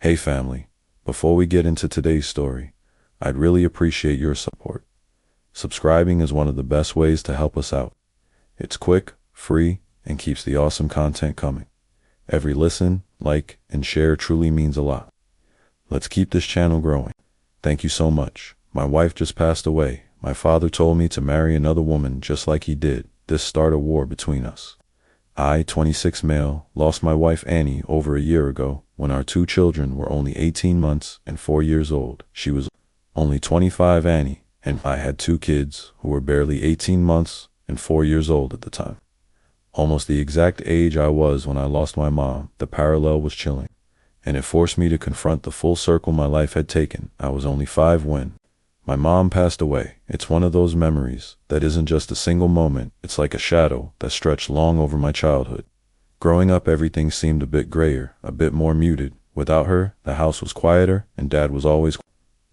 Hey family, before we get into today's story, I'd really appreciate your support. Subscribing is one of the best ways to help us out. It's quick, free, and keeps the awesome content coming. Every listen, like, and share truly means a lot. Let's keep this channel growing. Thank you so much. My wife just passed away. My father told me to marry another woman just like he did. This started a war between us. I, 26 male, lost my wife Annie over a year ago when our two children were only 18 months and 4 years old. She was only 25, Annie, and I had two kids who were barely 18 months and 4 years old at the time. Almost the exact age I was when I lost my mom. The parallel was chilling, and it forced me to confront the full circle my life had taken. I was only 5 when my mom passed away. It's one of those memories that isn't just a single moment. It's like a shadow that stretched long over my childhood. Growing up, everything seemed a bit grayer, a bit more muted. Without her, the house was quieter, and Dad was always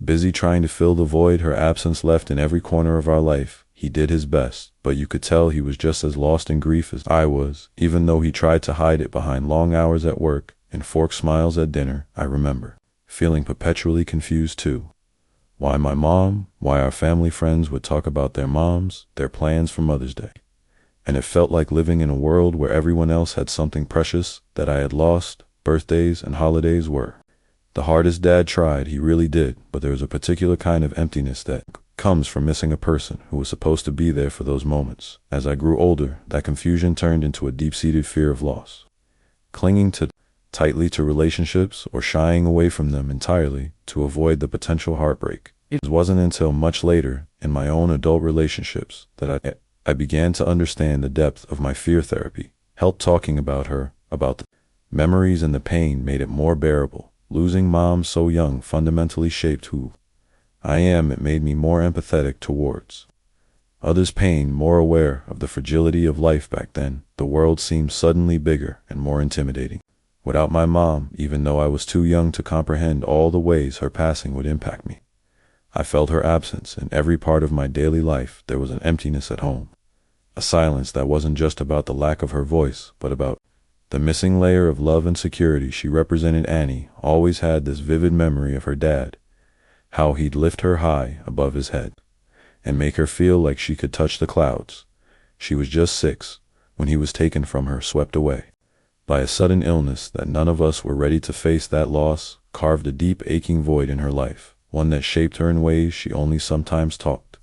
busy trying to fill the void her absence left in every corner of our life. He did his best, but you could tell he was just as lost in grief as I was, even though he tried to hide it behind long hours at work and forked smiles at dinner. I remember feeling perpetually confused too. Why my mom, why our family friends would talk about their moms, their plans for Mother's Day. And it felt like living in a world where everyone else had something precious that I had lost. Birthdays and holidays were the hardest Dad tried, he really did, but there was a particular kind of emptiness that comes from missing a person who was supposed to be there for those moments. As I grew older, that confusion turned into a deep-seated fear of loss. Clinging tightly to relationships or shying away from them entirely to avoid the potential heartbreak. It wasn't until much later in my own adult relationships that I began to understand the depth of my fear. Therapy helped. Talking about her, about the memories and the pain, made it more bearable. Losing Mom so young fundamentally shaped who I am. It made me more empathetic towards others' pain, more aware of the fragility of life. Back then, the world seemed suddenly bigger and more intimidating. Without my mom, even though I was too young to comprehend all the ways her passing would impact me, I felt her absence in every part of my daily life. There was an emptiness at home, a silence that wasn't just about the lack of her voice, but about the missing layer of love and security she represented. Annie always had this vivid memory of her dad, how he'd lift her high above his head and make her feel like she could touch the clouds. She was just 6 when he was taken from her, swept away by a sudden illness that none of us were ready to face. That loss carved a deep, aching void in her life, one that shaped her in ways she only sometimes talked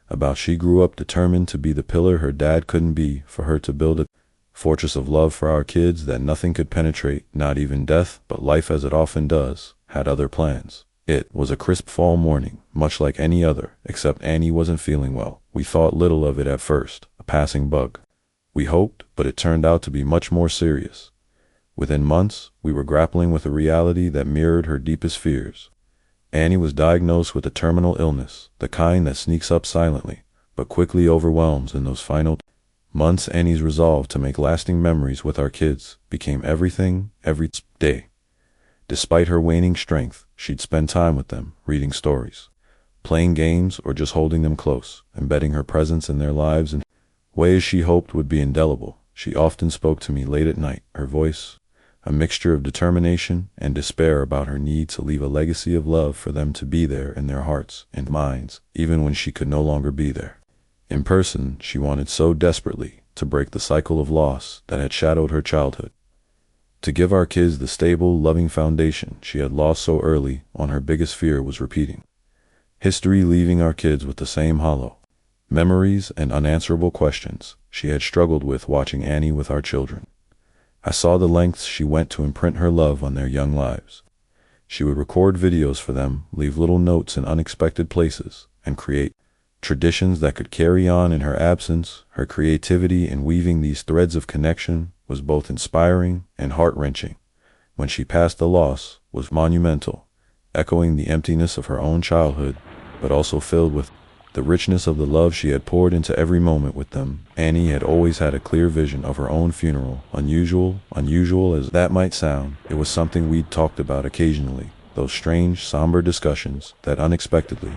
about. She grew up determined to be the pillar her dad couldn't be, for her to build a fortress of love for our kids that nothing could penetrate, not even death. But life, as it often does, had other plans. It was a crisp fall morning, much like any other, except Annie wasn't feeling well. We thought little of it at first, a passing bug, we hoped, but it turned out to be much more serious. Within months, we were grappling with a reality that mirrored her deepest fears. Annie was diagnosed with a terminal illness, the kind that sneaks up silently, but quickly overwhelms. In those final months, Annie's resolve to make lasting memories with our kids became everything. Every day, despite her waning strength, she'd spend time with them, reading stories, playing games, or just holding them close, embedding her presence in their lives in ways she hoped would be indelible. She often spoke to me late at night, her voice a mixture of determination and despair, about her need to leave a legacy of love for them to be there in their hearts and minds, even when she could no longer be there in person. She wanted so desperately to break the cycle of loss that had shadowed her childhood, to give our kids the stable, loving foundation she had lost so early on. Her biggest fear was repeating history, leaving our kids with the same hollow memories and unanswerable questions she had struggled with. Watching Annie with our children, I saw the lengths she went to imprint her love on their young lives. She would record videos for them, leave little notes in unexpected places, and create traditions that could carry on in her absence. Her creativity in weaving these threads of connection was both inspiring and heart-wrenching. When she passed, the loss was monumental, echoing the emptiness of her own childhood, but also filled with the richness of the love she had poured into every moment with them. Annie had always had a clear vision of her own funeral. Unusual as that might sound, it was something we'd talked about occasionally, those strange, somber discussions that unexpectedly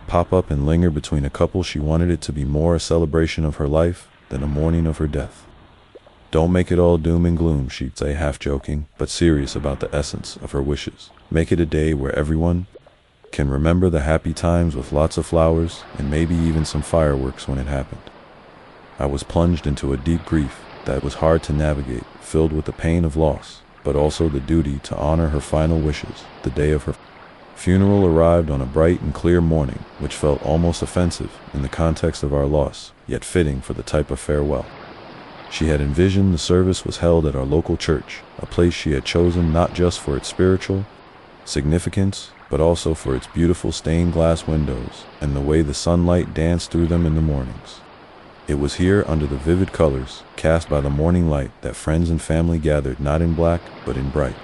pop up and linger between a couple. She wanted it to be more a celebration of her life than a mourning of her death. Don't make it all doom and gloom, she'd say, half joking, but serious about the essence of her wishes. Make it a day where everyone can remember the happy times with lots of flowers and maybe even some fireworks when it happened. I was plunged into a deep grief that was hard to navigate, filled with the pain of loss, but also the duty to honor her final wishes. The day of her funeral arrived on a bright and clear morning, which felt almost offensive in the context of our loss, yet fitting for the type of farewell. She had envisioned the service was held at our local church, a place she had chosen not just for its spiritual significance, but also for its beautiful stained glass windows and the way the sunlight danced through them in the mornings. It was here, under the vivid colors cast by the morning light, that friends and family gathered, not in black, but in bright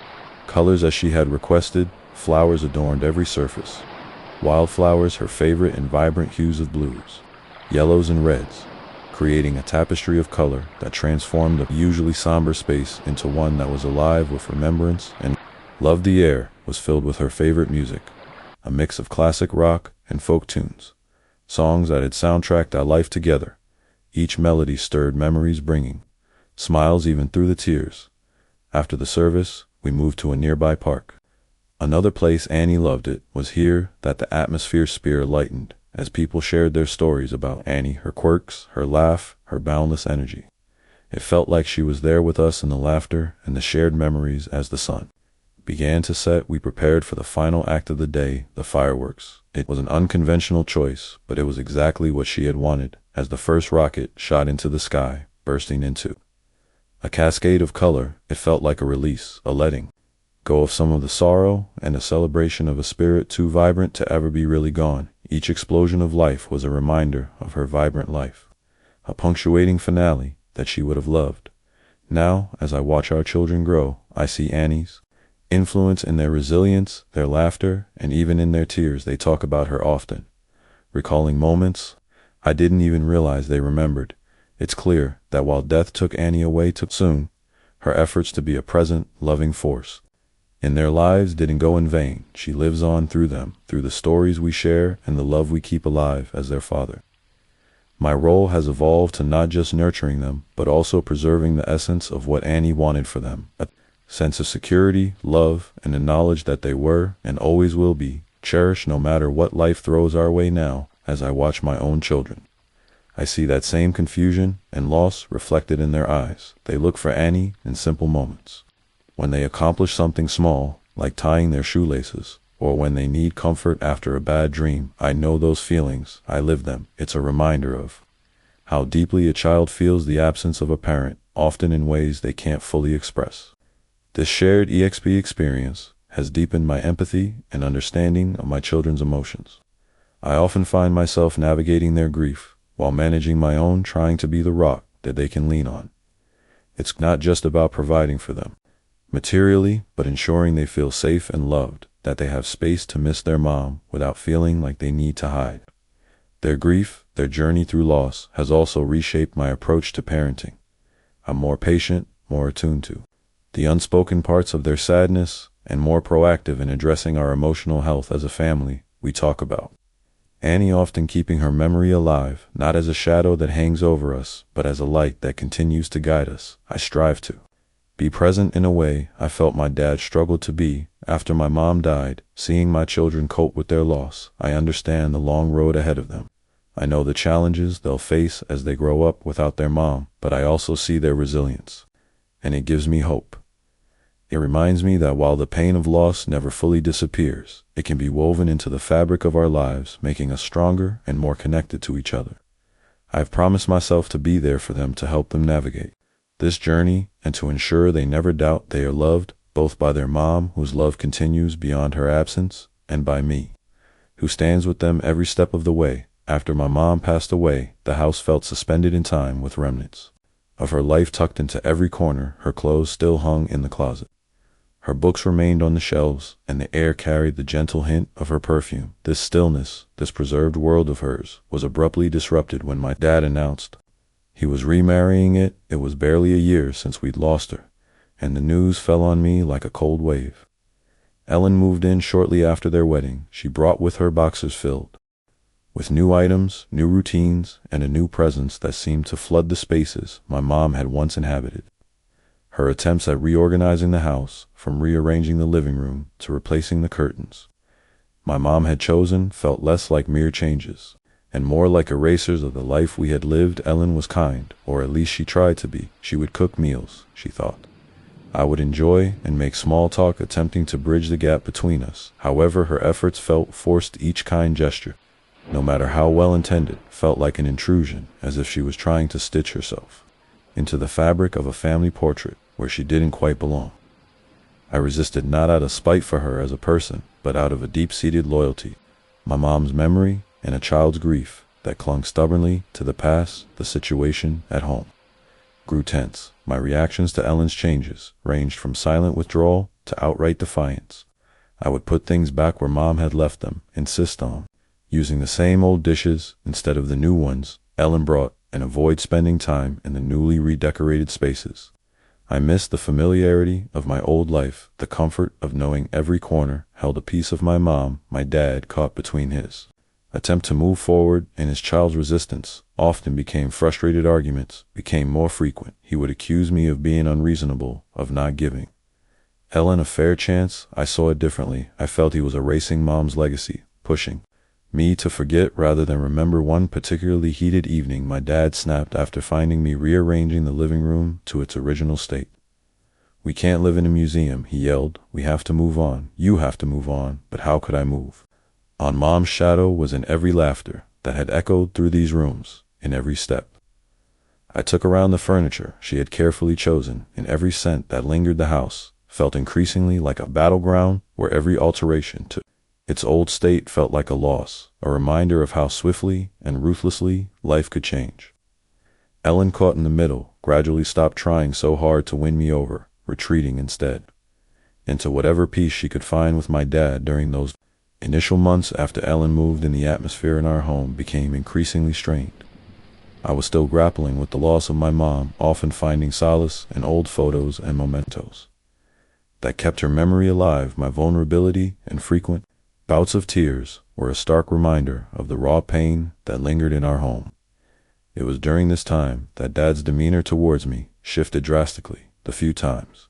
colors as she had requested. Flowers adorned every surface. Wildflowers, her favorite, in vibrant hues of blues, yellows, and reds, creating a tapestry of color that transformed a usually somber space into one that was alive with remembrance and love. The air was filled with her favorite music, a mix of classic rock and folk tunes, songs that had soundtracked our life together. Each melody stirred memories, bringing smiles even through the tears. After the service, we moved to a nearby park. Another place Annie loved. It was here that the atmosphere lightened as people shared their stories about Annie, her quirks, her laugh, her boundless energy. It felt like she was there with us in the laughter and the shared memories. As the sun began to set, we prepared for the final act of the day, the fireworks. It was an unconventional choice, but it was exactly what she had wanted. As the first rocket shot into the sky, bursting into a cascade of color, it felt like a release, a letting go of some of the sorrow, and a celebration of a spirit too vibrant to ever be really gone. Each explosion of life was a reminder of her vibrant life, a punctuating finale that she would have loved. Now, as I watch our children grow, I see Annie's influence in their resilience, their laughter, and even in their tears. They talk about her often, recalling moments I didn't even realize they remembered. It's clear that while death took Annie away too soon, her efforts to be a present, loving force in their lives didn't go in vain. She lives on through them, through the stories we share and the love we keep alive as their father. My role has evolved to not just nurturing them, but also preserving the essence of what Annie wanted for them, a sense of security, love, and the knowledge that they were, and always will be, cherished no matter what life throws our way. Now, as I watch my own children, I see that same confusion and loss reflected in their eyes. They look for Annie in simple moments. When they accomplish something small, like tying their shoelaces, or when they need comfort after a bad dream. I know those feelings. I live them. It's a reminder of how deeply a child feels the absence of a parent, often in ways they can't fully express. This shared EXP experience has deepened my empathy and understanding of my children's emotions. I often find myself navigating their grief while managing my own, trying to be the rock that they can lean on. It's not just about providing for them materially, but ensuring they feel safe and loved, that they have space to miss their mom without feeling like they need to hide. Their grief, their journey through loss, has also reshaped my approach to parenting. I'm more patient, more attuned to the unspoken parts of their sadness, and more proactive in addressing our emotional health as a family. We talk about Annie often keeping her memory alive, not as a shadow that hangs over us, but as a light that continues to guide us. I strive to be present in a way I felt my dad struggled to be after my mom died. Seeing my children cope with their loss, I understand the long road ahead of them. I know the challenges they'll face as they grow up without their mom, but I also see their resilience, and it gives me hope. It reminds me that while the pain of loss never fully disappears, it can be woven into the fabric of our lives, making us stronger and more connected to each other. I've promised myself to be there for them, to help them navigate this journey, and to ensure they never doubt they are loved, both by their mom, whose love continues beyond her absence, and by me, who stands with them every step of the way. After my mom passed away, the house felt suspended in time, with remnants of her life tucked into every corner. Her clothes still hung in the closet. Her books remained on the shelves, and the air carried the gentle hint of her perfume. This stillness, this preserved world of hers, was abruptly disrupted when my dad announced he was remarrying. It was barely a year since we'd lost her, and the news fell on me like a cold wave. Ellen moved in shortly after their wedding. She brought with her boxes filled with new items, new routines, and a new presence that seemed to flood the spaces my mom had once inhabited. Her attempts at reorganizing the house, from rearranging the living room to replacing the curtains my mom had chosen, felt less like mere changes, and more like erasers of the life we had lived. Ellen was kind, or at least she tried to be. She would cook meals, she thought I would enjoy, and make small talk, attempting to bridge the gap between us. However, her efforts felt forced. Each kind gesture, no matter how well intended, felt like an intrusion, as if she was trying to stitch herself into the fabric of a family portrait where she didn't quite belong. I resisted, not out of spite for her as a person, but out of a deep-seated loyalty. My mom's memory and a child's grief that clung stubbornly to the past. The situation at home grew tense. My reactions to Ellen's changes ranged from silent withdrawal to outright defiance. I would put things back where Mom had left them, insist on using the same old dishes instead of the new ones Ellen brought, and avoid spending time in the newly redecorated spaces. I missed the familiarity of my old life, the comfort of knowing every corner held a piece of my mom. My dad, caught between his attempt to move forward and his child's resistance, often became frustrated. Arguments became more frequent. He would accuse me of being unreasonable, of not giving Ellen a fair chance. I saw it differently. I felt he was erasing Mom's legacy, pushing me to forget rather than remember. One particularly heated evening, my dad snapped after finding me rearranging the living room to its original state. "We can't live in a museum," he yelled. "We have to move on. You have to move on." But how could I move on? Mom's shadow was in every laughter that had echoed through these rooms, in every step I took around the furniture she had carefully chosen, in every scent that lingered. The house felt increasingly like a battleground where every alteration to its old state felt like a loss, a reminder of how swiftly and ruthlessly life could change. Ellen, caught in the middle, gradually stopped trying so hard to win me over, retreating instead into whatever peace she could find with my dad. During those initial months after Ellen moved in, the atmosphere in our home became increasingly strained. I was still grappling with the loss of my mom, often finding solace in old photos and mementos that kept her memory alive. My vulnerability and frequent bouts of tears were a stark reminder of the raw pain that lingered in our home. It was during this time that Dad's demeanor towards me shifted drastically. The few times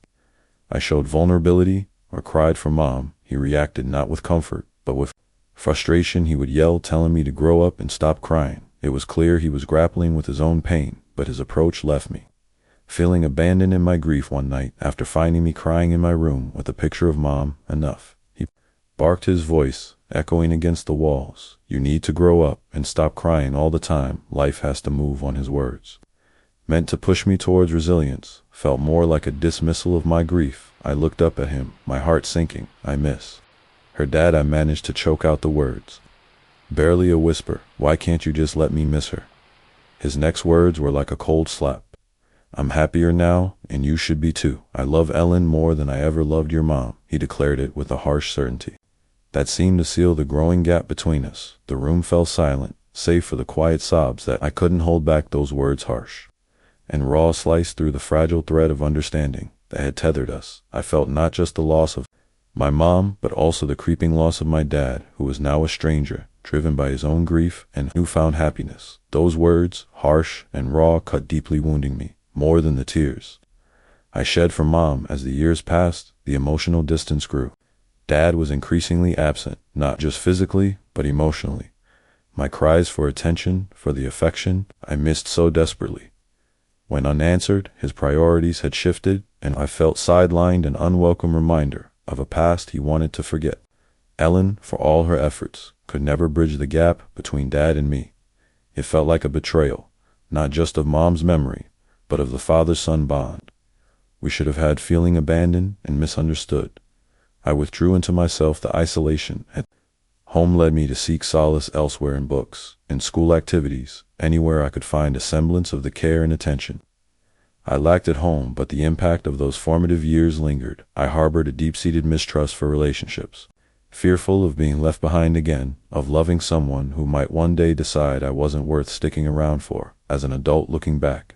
I showed vulnerability or cried for Mom, he reacted not with comfort, but with frustration. He would yell, telling me to grow up and stop crying. It was clear he was grappling with his own pain, but his approach left me feeling abandoned in my grief. One night, after finding me crying in my room with a picture of Mom, enough, he barked, his voice echoing against the walls. "You need to grow up and stop crying all the time. Life has to move on." His words, meant to push me towards resilience, felt more like a dismissal of my grief. I looked up at him, my heart sinking. "I miss her, Dad." I managed to choke out the words, barely a whisper. "Why can't you just let me miss her?" His next words were like a cold slap. "I'm happier now, and you should be too. I love Ellen more than I ever loved your mom." He declared it with a harsh certainty that seemed to seal the growing gap between us. The room fell silent, save for the quiet sobs that I couldn't hold back. Those words, harsh and raw, sliced through the fragile thread of understanding that had tethered us. I felt not just the loss of my mom, but also the creeping loss of my dad, who was now a stranger, driven by his own grief and newfound happiness. Those words, harsh and raw, cut deeply, wounding me more than the tears I shed for Mom. As the years passed, the emotional distance grew. Dad was increasingly absent, not just physically, but emotionally. My cries for attention, for the affection I missed so desperately, when unanswered, his priorities had shifted, and I felt sidelined, an unwelcome reminder of a past he wanted to forget. Ellen, for all her efforts, could never bridge the gap between Dad and me. It felt like a betrayal, not just of Mom's memory, but of the father-son bond. We should have had, feeling abandoned and misunderstood. I withdrew into myself. The isolation at home led me to seek solace elsewhere, in books, in school activities, anywhere I could find a semblance of the care and attention I lacked at home. But the impact of those formative years lingered. I harbored a deep-seated mistrust for relationships, fearful of being left behind again, of loving someone who might one day decide I wasn't worth sticking around for. As an adult looking back,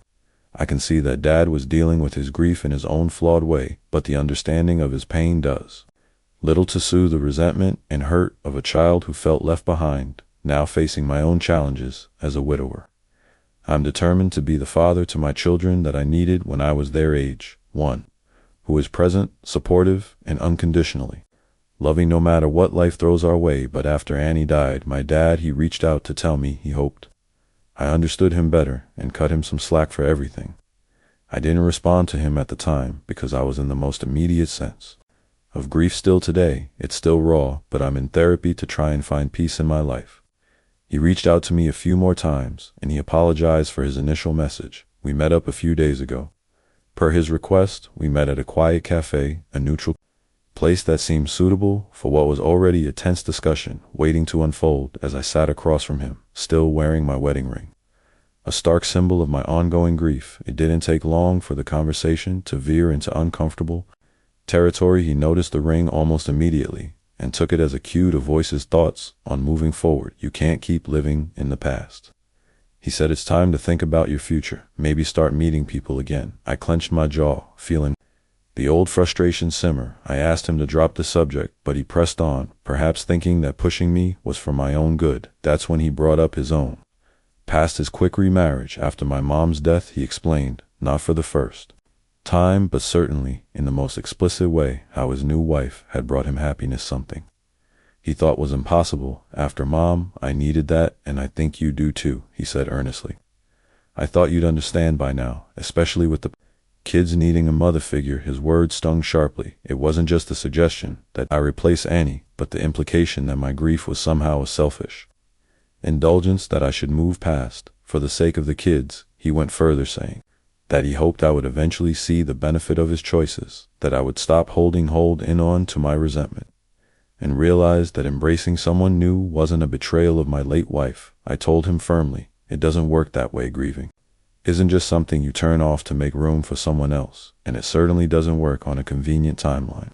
I can see that Dad was dealing with his grief in his own flawed way, but the understanding of his pain does little to soothe the resentment and hurt of a child who felt left behind. Now facing my own challenges as a widower, I'm determined to be the father to my children that I needed when I was their age. one who is present, supportive, and unconditionally loving no matter what life throws our way. But after Annie died, my dad, he reached out to tell me he hoped I understood him better and cut him some slack for everything. I didn't respond to him at the time because I was in the most immediate sense of grief still today. It's still raw, but I'm in therapy to try and find peace in my life. He reached out to me a few more times, and he apologized for his initial message. We met up a few days ago. Per his request, we met at a quiet cafe, a neutral place that seemed suitable for what was already a tense discussion waiting to unfold as I sat across from him, still wearing my wedding ring, a stark symbol of my ongoing grief. It didn't take long for the conversation to veer into uncomfortable territory. He noticed the ring almost immediately and took it as a cue to voice his thoughts on moving forward. You can't keep living in the past. He said it's time to think about your future, maybe start meeting people again. I clenched my jaw, feeling the old frustration simmer. I asked him to drop the subject, but he pressed on, perhaps thinking that pushing me was for my own good. That's when he brought up his own past, his quick remarriage after my mom's death. He explained, not for the first time, but certainly in the most explicit way, how his new wife had brought him happiness, something he thought was impossible after Mom. I needed that, and I think you do too, he said earnestly. I thought you'd understand by now, especially with the kids needing a mother figure. His words stung sharply. It wasn't just a suggestion that I replace Annie, but the implication that my grief was somehow a selfish indulgence that I should move past for the sake of the kids. He went further, saying that he hoped I would eventually see the benefit of his choices, that I would stop hold on to my resentment, and realize that embracing someone new wasn't a betrayal of my late wife. I told him firmly, it doesn't work that way. Grieving isn't just something you turn off to make room for someone else, and it certainly doesn't work on a convenient timeline.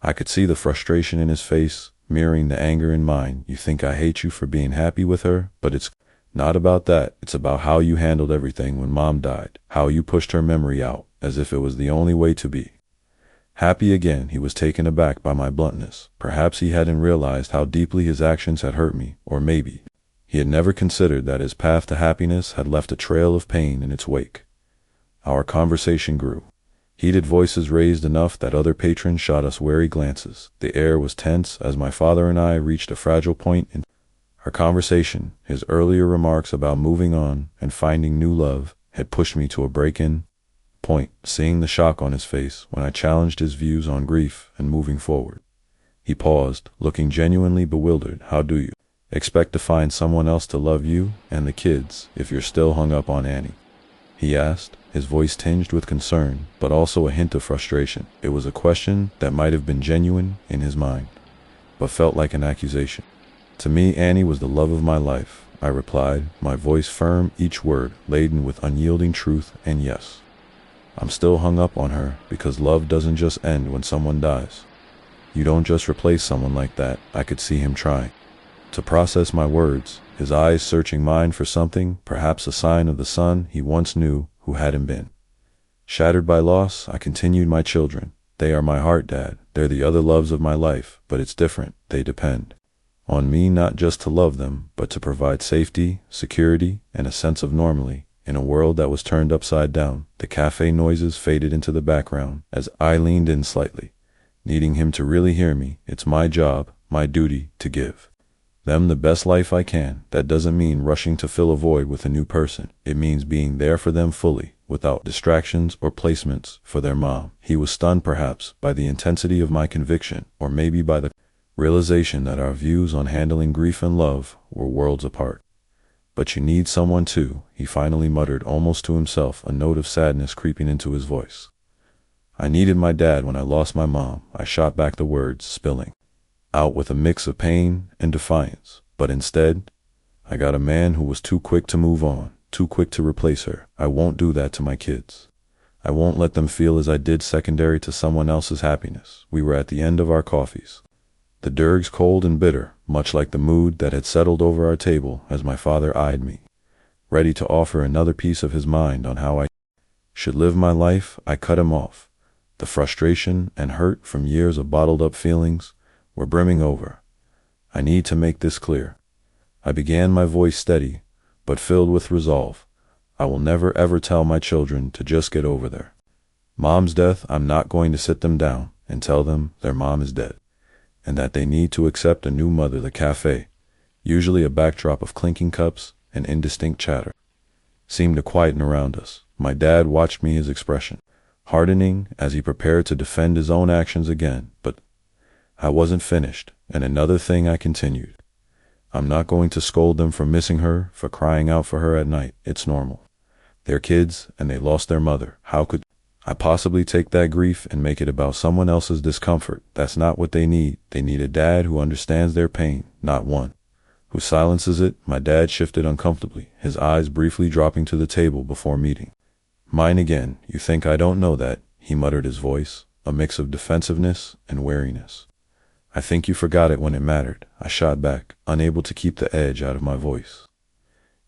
I could see the frustration in his face, mirroring the anger in mine. You think I hate you for being happy with her, but it's not about that. It's about how you handled everything when Mom died, how you pushed her memory out as if it was the only way to be happy again. He was taken aback by my bluntness. Perhaps he hadn't realized how deeply his actions had hurt me, or maybe he had never considered that his path to happiness had left a trail of pain in its wake. Our conversation grew. Heated voices raised enough that other patrons shot us wary glances. The air was tense as my father and I reached a fragile point in our conversation. His earlier remarks about moving on and finding new love had pushed me to a break-in point. Seeing the shock on his face when I challenged his views on grief and moving forward, he paused, looking genuinely bewildered. How do you expect to find someone else to love you and the kids if you're still hung up on Annie? He asked, his voice tinged with concern, but also a hint of frustration. It was a question that might have been genuine in his mind, but felt like an accusation. To me, Annie was the love of my life, I replied, my voice firm, each word laden with unyielding truth. And yes, I'm still hung up on her, because love doesn't just end when someone dies. You don't just replace someone like that. I could see him trying to process my words, his eyes searching mine for something, perhaps a sign of the son he once knew who hadn't been. Shattered by loss, I continued, my children, they are my heart, Dad. They're the other loves of my life, but it's different. They depend on me not just to love them, but to provide safety, security, and a sense of normalcy in a world that was turned upside down. The cafe noises faded into the background as I leaned in slightly, needing him to really hear me. It's my job, my duty, to give them the best life I can. That doesn't mean rushing to fill a void with a new person. It means being there for them fully, without distractions or placements for their mom. He was stunned, perhaps by the intensity of my conviction, or maybe by the realization that our views on handling grief and love were worlds apart. But you need someone too, he finally muttered, almost to himself, a note of sadness creeping into his voice. I needed my dad when I lost my mom. I shot back the words, spilling out with a mix of pain and defiance. But instead, I got a man who was too quick to move on, too quick to replace her. I won't do that to my kids. I won't let them feel as I did, secondary to someone else's happiness. We were at the end of our coffees, the dirges cold and bitter, much like the mood that had settled over our table as my father eyed me, ready to offer another piece of his mind on how I should live my life. I cut him off. The frustration and hurt from years of bottled up feelings were brimming over. I need to make this clear, I began, my voice steady, but filled with resolve. I will never ever tell my children to just get over their Mom's death, I'm not going to sit them down and tell them their mom is dead, and that they need to accept a new mother. The cafe, usually a backdrop of clinking cups and indistinct chatter, seemed to quieten around us. My dad watched me, his expression hardening as he prepared to defend his own actions again. But I wasn't finished, and another thing, I continued. I'm not going to scold them for missing her, for crying out for her at night. It's normal. They're kids, and they lost their mother. How could I possibly take that grief and make it about someone else's discomfort? That's not what they need. They need a dad who understands their pain, not one who silences it. My dad shifted uncomfortably, his eyes briefly dropping to the table before meeting mine again. You think I don't know that? He muttered, his voice a mix of defensiveness and wariness. I think you forgot it when it mattered. I shot back, unable to keep the edge out of my voice.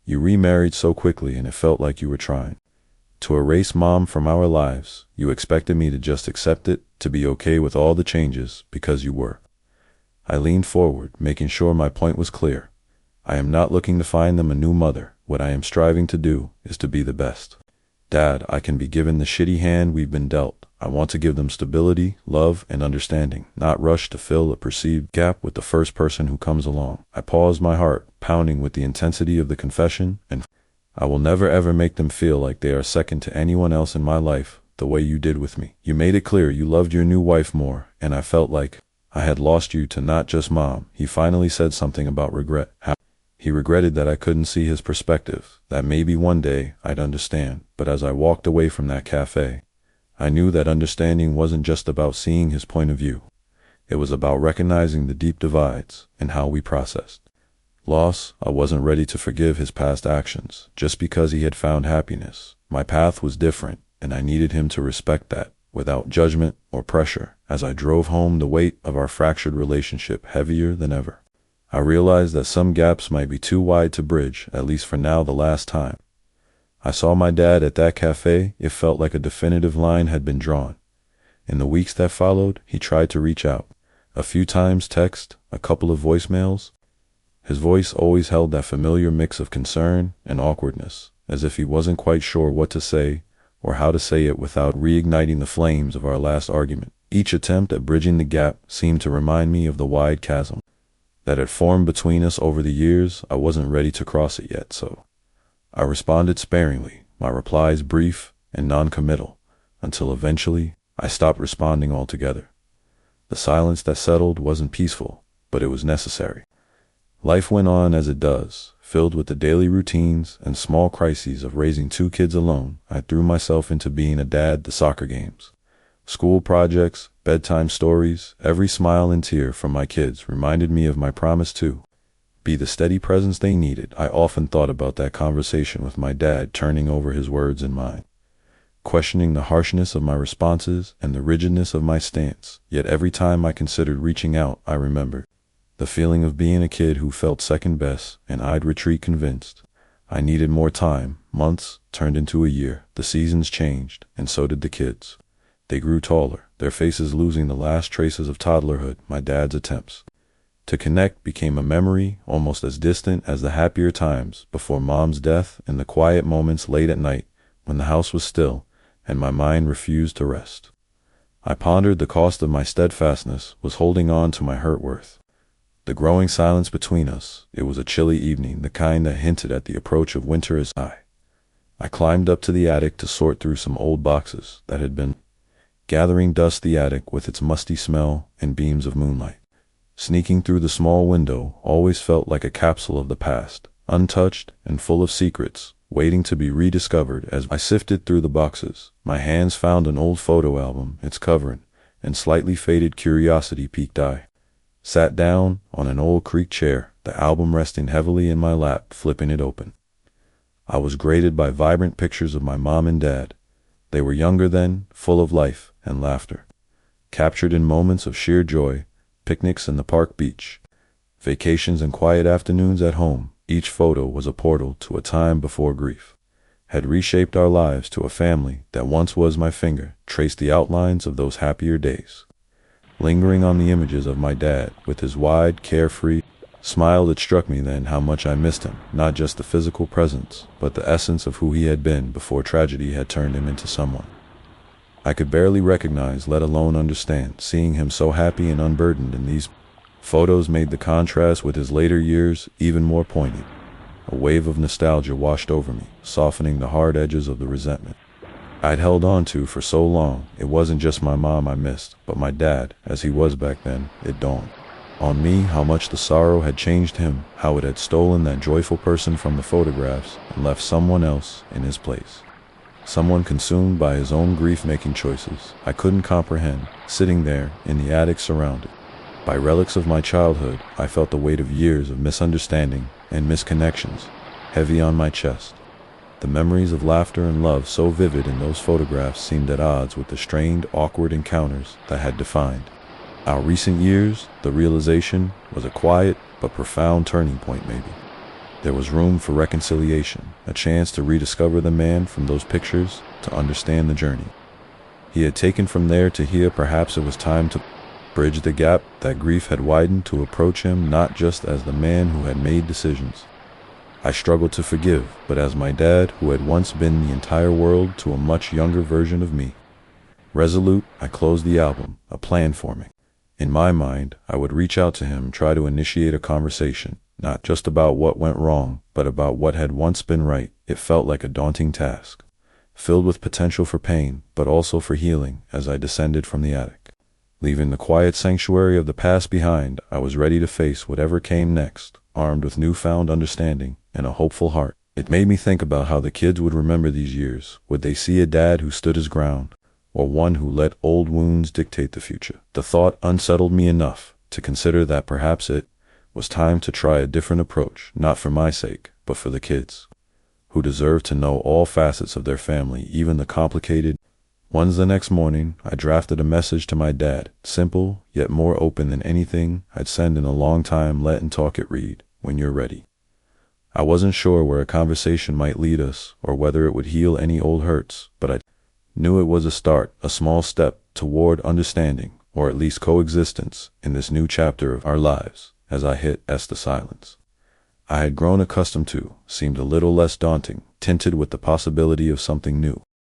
You remarried so quickly, and it felt like you were trying to erase Mom from our lives. You expected me to just accept it, to be okay with all the changes, because you were. I leaned forward, making sure my point was clear. I am not looking to find them a new mother. What I am striving to do is to be the best dad I can be, given the shitty hand we've been dealt. I want to give them stability, love, and understanding, not rush to fill a perceived gap with the first person who comes along. I paused, my heart pounding with the intensity of the confession, and I will never ever make them feel like they are second to anyone else in my life, the way you did with me. You made it clear you loved your new wife more, and I felt like I had lost you to not just Mom. He finally said something about regret. He regretted that I couldn't see his perspective, that maybe one day I'd understand. But as I walked away from that cafe, I knew that understanding wasn't just about seeing his point of view. It was about recognizing the deep divides in how we processed loss. I wasn't ready to forgive his past actions just because he had found happiness. My path was different, and I needed him to respect that, without judgment or pressure. As I drove home, the weight of our fractured relationship heavier than ever, I realized that some gaps might be too wide to bridge, at least for now. The last time I saw my dad at that cafe, it felt like a definitive line had been drawn. In the weeks that followed, he tried to reach out. A few times text, a couple of voicemails. His voice always held that familiar mix of concern and awkwardness, as if he wasn't quite sure what to say or how to say it without reigniting the flames of our last argument. Each attempt at bridging the gap seemed to remind me of the wide chasm that had formed between us over the years. I wasn't ready to cross it yet, so I responded sparingly, my replies brief and non-committal, until eventually I stopped responding altogether. The silence that settled wasn't peaceful, but it was necessary. Life went on as it does, filled with the daily routines and small crises of raising two kids alone. I threw myself into being a dad. The soccer games, school projects, bedtime stories, every smile and tear from my kids reminded me of my promise to be the steady presence they needed. I often thought about that conversation with my dad, turning over his words in mine, questioning the harshness of my responses and the rigidness of my stance. Yet every time I considered reaching out, I remembered the feeling of being a kid who felt second best, and I'd retreat convinced I needed more time. Months turned into a year. The seasons changed, and so did the kids. They grew taller, their faces losing the last traces of toddlerhood. My dad's attempts to connect became a memory almost as distant as the happier times before Mom's death, and the quiet moments late at night when the house was still and my mind refused to rest. I pondered the cost of my steadfastness, was holding on to my hurt worth. The growing silence between us, it was a chilly evening, the kind that hinted at the approach of winter. As I climbed up to the attic to sort through some old boxes that had been gathering dust. The attic, with its musty smell and beams of moonlight sneaking through the small window, always felt like a capsule of the past, untouched and full of secrets waiting to be rediscovered. As I sifted through the boxes, my hands found an old photo album, its cover and slightly faded curiosity piqued. I sat down on an old creak chair, the album resting heavily in my lap, flipping it open. I was greeted by vibrant pictures of my mom and dad. They were younger then, full of life and laughter, captured in moments of sheer joy, picnics in the park beach, vacations and quiet afternoons at home. Each photo was a portal to a time before grief had reshaped our lives, to a family that once was. My finger traced the outlines of those happier days, lingering on the images of my dad with his wide, carefree smile. It struck me then how much I missed him, not just the physical presence, but the essence of who he had been before tragedy had turned him into someone I could barely recognize, let alone understand. Seeing him so happy and unburdened in these photos made the contrast with his later years even more poignant. A wave of nostalgia washed over me, softening the hard edges of the resentment I'd held on to for so long. It wasn't just my mom I missed, but my dad, as he was back then. It dawned on me how much the sorrow had changed him, how it had stolen that joyful person from the photographs and left someone else in his place. Someone consumed by his own grief-making choices. I couldn't comprehend, sitting there in the attic surrounded by relics of my childhood. I felt the weight of years of misunderstanding and misconnections heavy on my chest. The memories of laughter and love so vivid in those photographs seemed at odds with the strained, awkward encounters that had defined our recent years. The realization was a quiet but profound turning point. Maybe there was room for reconciliation, a chance to rediscover the man from those pictures, to understand the journey he had taken from there to here. Perhaps it was time to bridge the gap that grief had widened, to approach him not just as the man who had made decisions I struggled to forgive, but as my dad, who had once been the entire world to a much younger version of me. Resolute, I closed the album, a plan forming. In my mind, I would reach out to him, try to initiate a conversation, not just about what went wrong, but about what had once been right. It felt like a daunting task, filled with potential for pain, but also for healing. As I descended from the attic, leaving the quiet sanctuary of the past behind, I was ready to face whatever came next, armed with newfound understanding and a hopeful heart. It made me think about how the kids would remember these years. Would they see a dad who stood his ground, or one who let old wounds dictate the future? The thought unsettled me enough to consider that perhaps it was time to try a different approach, not for my sake, but for the kids, who deserve to know all facets of their family, even the complicated ones. The next morning, I drafted a message to my dad, simple, yet more open than anything I'd sent in a long time. Let and talk it read, when you're ready. I wasn't sure where a conversation might lead us, or whether it would heal any old hurts, but I knew it was a start, a small step toward understanding, or at least coexistence, in this new chapter of our lives. As I hit S, the silence I had grown accustomed to seemed a little less daunting, tinted with the possibility of something new.